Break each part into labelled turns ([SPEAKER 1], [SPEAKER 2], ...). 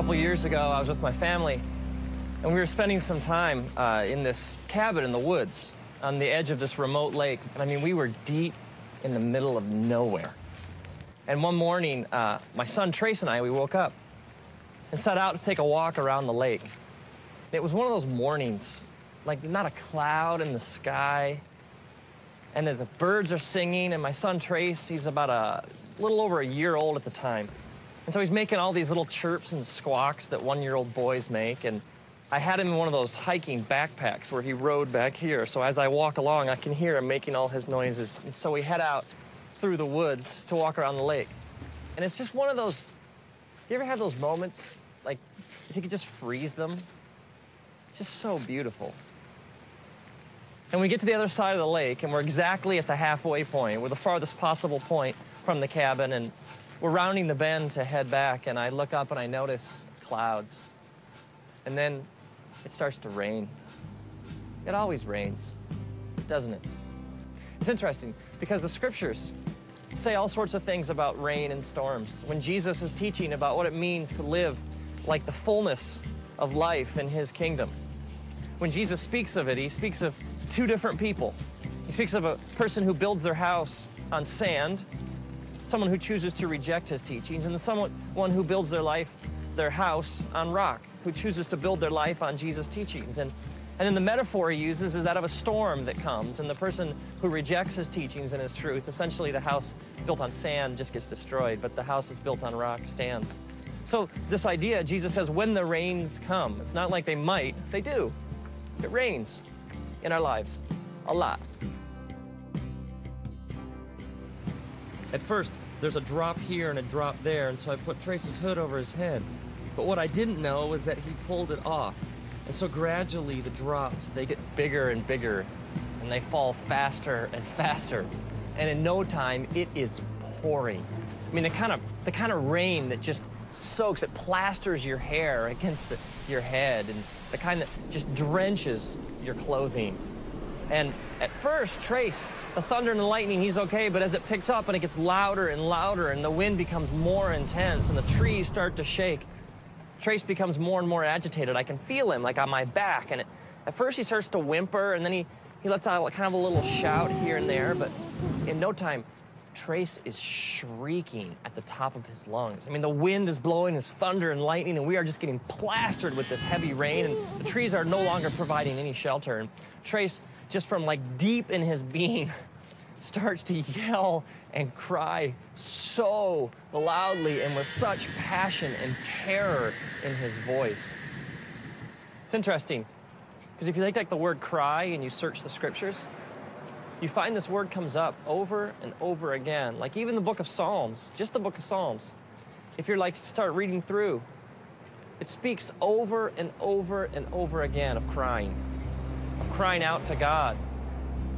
[SPEAKER 1] couple years ago, I was with my family, and we were spending some time in this cabin in the woods on the edge of this remote lake. And I mean, we were deep in the middle of nowhere. And one morning, my son Trace and I, we woke up and set out to take a walk around the lake. It was one of those mornings, like not a cloud in the sky, and the birds are singing, and my son Trace, he's about a little over a year old at the time. And so he's making all these little chirps and squawks that one-year-old boys make. And I had him in one of those hiking backpacks where he rode back here. So as I walk along, I can hear him making all his noises. And so we head out through the woods to walk around the lake. And it's just one of those, do you ever have those moments, like, if you could just freeze them? It's just so beautiful. And we get to the other side of the lake, and we're exactly at the halfway point. We're the farthest possible point from the cabin, and we're rounding the bend to head back, and I look up and I notice clouds. And then it starts to rain. It always rains, doesn't it? It's interesting because the scriptures say all sorts of things about rain and storms. When Jesus is teaching about what it means to live like the fullness of life in his kingdom. When Jesus speaks of it, he speaks of two different people. He speaks of a person who builds their house on sand, someone who chooses to reject his teachings, and someone who builds their house on rock, who chooses to build their life on Jesus' teachings. And then the metaphor he uses is that of a storm that comes, and the person who rejects his teachings and his truth, essentially the house built on sand just gets destroyed, but the house that's built on rock stands. So this idea, Jesus says, when the rains come, it's not like they might, they do. It rains in our lives, a lot. At first, there's a drop here and a drop there, and so I put Trace's hood over his head. But what I didn't know was that he pulled it off. And so gradually the drops, they get bigger and bigger, and they fall faster and faster. And in no time, it is pouring. I mean, the kind of rain that just soaks, it plasters your hair against your head, and the kind that just drenches your clothing. And at first, Trace, the thunder and the lightning, he's okay, but as it picks up and it gets louder and louder and the wind becomes more intense and the trees start to shake, Trace becomes more and more agitated. I can feel him, like on my back. And at first he starts to whimper, and then he lets out kind of a little shout here and there, but in no time, Trace is shrieking at the top of his lungs. I mean, the wind is blowing, it's thunder and lightning, and we are just getting plastered with this heavy rain, and the trees are no longer providing any shelter. And Trace, just from like deep in his being, starts to yell and cry so loudly and with such passion and terror in his voice. It's interesting, because if you take like the word cry and you search the scriptures, you find this word comes up over and over again. Like even the book of Psalms, just the book of Psalms, if you're like start reading through, it speaks over and over and over again of crying out to God.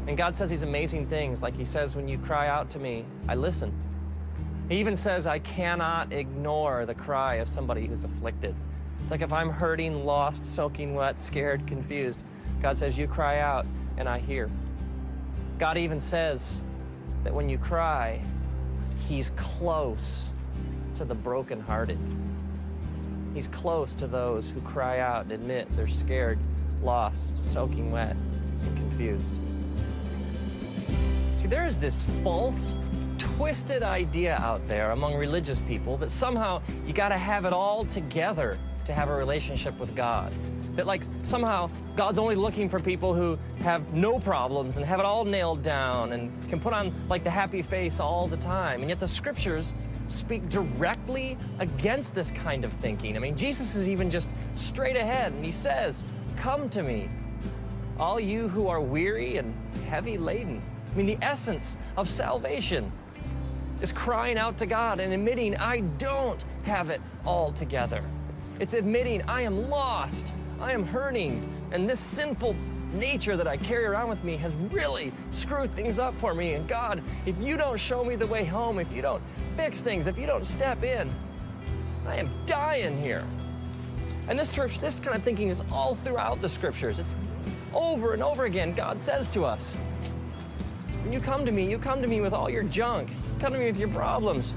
[SPEAKER 1] And God says these amazing things, like he says, when you cry out to me, I listen. He even says, I cannot ignore the cry of somebody who's afflicted. It's like if I'm hurting, lost, soaking wet, scared, confused, God says, you cry out and I hear. God even says that when you cry, he's close to the brokenhearted. He's close to those who cry out and admit they're scared, lost, soaking wet, and confused. See, there is this false, twisted idea out there among religious people that somehow you gotta have it all together to have a relationship with God. That like somehow God's only looking for people who have no problems and have it all nailed down and can put on like the happy face all the time. And yet the scriptures speak directly against this kind of thinking. I mean, Jesus is even just straight ahead, and he says, come to me, all you who are weary and heavy laden. I mean, the essence of salvation is crying out to God and admitting, I don't have it all together. It's admitting, I am lost, I am hurting, and this sinful nature that I carry around with me has really screwed things up for me. And God, if you don't show me the way home, if you don't fix things, if you don't step in, I am dying here. And this kind of thinking is all throughout the scriptures. It's over and over again. God says to us, when you come to me with all your junk. Come to me with your problems.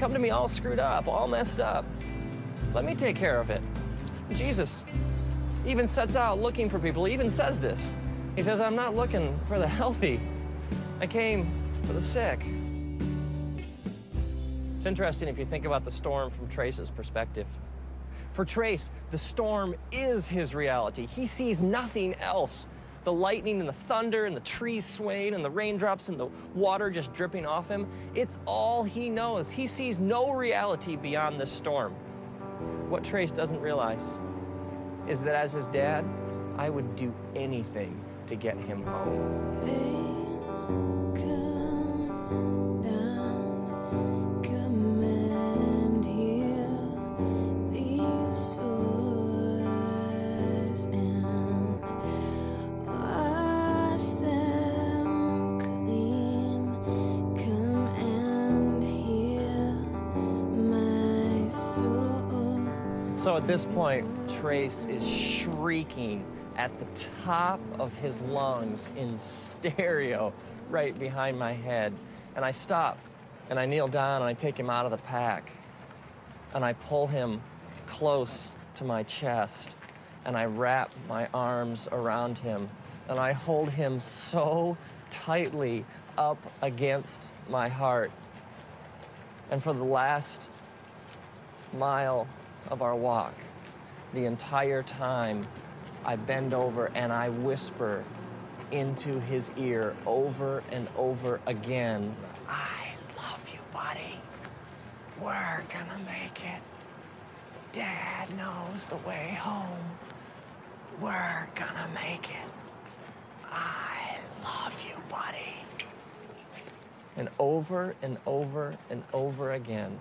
[SPEAKER 1] Come to me all screwed up, all messed up. Let me take care of it. Jesus even sets out looking for people. He even says this. He says, I'm not looking for the healthy. I came for the sick. It's interesting if you think about the storm from Trace's perspective. For Trace, the storm is his reality. He sees nothing else. The lightning and the thunder and the trees swaying and the raindrops and the water just dripping off him, it's all he knows. He sees no reality beyond this storm. What Trace doesn't realize is that as his dad, I would do anything to get him home. So at this point, Trace is shrieking at the top of his lungs in stereo right behind my head. And I stop, and I kneel down, and I take him out of the pack, and I pull him close to my chest, and I wrap my arms around him, and I hold him so tightly up against my heart. And for the last mile of our walk, the entire time, I bend over and I whisper into his ear over and over again, I love you, buddy. We're gonna make it. Dad knows the way home. We're gonna make it. I love you, buddy. And over and over and over again,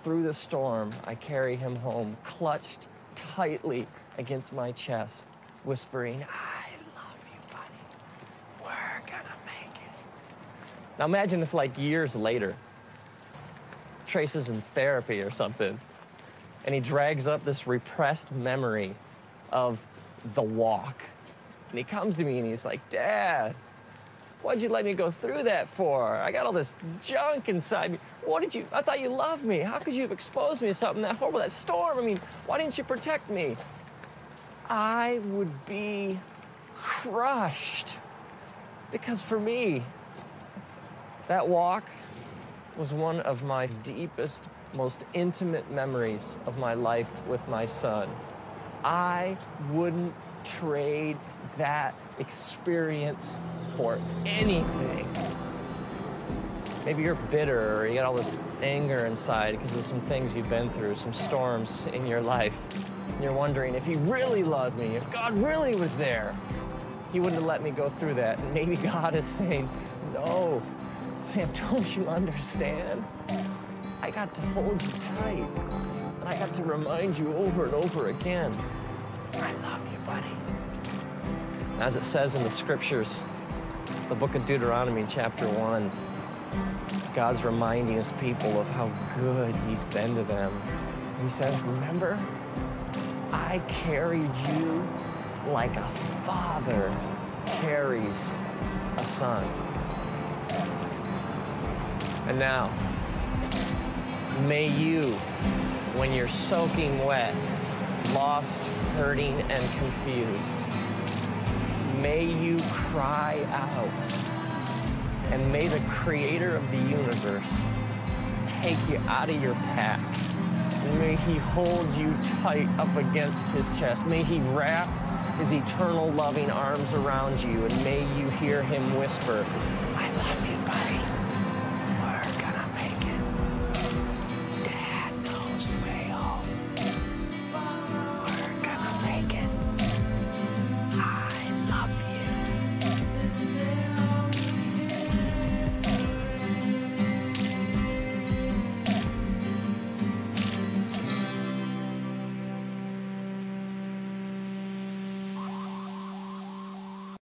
[SPEAKER 1] through the storm, I carry him home, clutched tightly against my chest, whispering, I love you, buddy. We're gonna make it. Now imagine if, like, years later, Trace is in therapy or something, and he drags up this repressed memory of the walk. And he comes to me and he's like, Dad, what'd you let me go through that for? I got all this junk inside me. I thought you loved me. How could you have exposed me to something that horrible, that storm? I mean, why didn't you protect me? I would be crushed. Because for me, that walk was one of my deepest, most intimate memories of my life with my son. I wouldn't trade that experience for anything. Maybe you're bitter or you got all this anger inside because of some things you've been through, some storms in your life. And you're wondering if he really loved me, if God really was there, he wouldn't have let me go through that. And maybe God is saying, no, man, don't you understand? I got to hold you tight. And I got to remind you over and over again, I love you, buddy. As it says in the scriptures, the book of Deuteronomy, chapter 1, God's reminding his people of how good he's been to them. He says, remember, I carried you like a father carries a son. And now, may you, when you're soaking wet, lost, hurting, and confused, may you cry out, and may the creator of the universe take you out of your path. May he hold you tight up against his chest. May he wrap his eternal loving arms around you, and may you hear him whisper, I love you, buddy.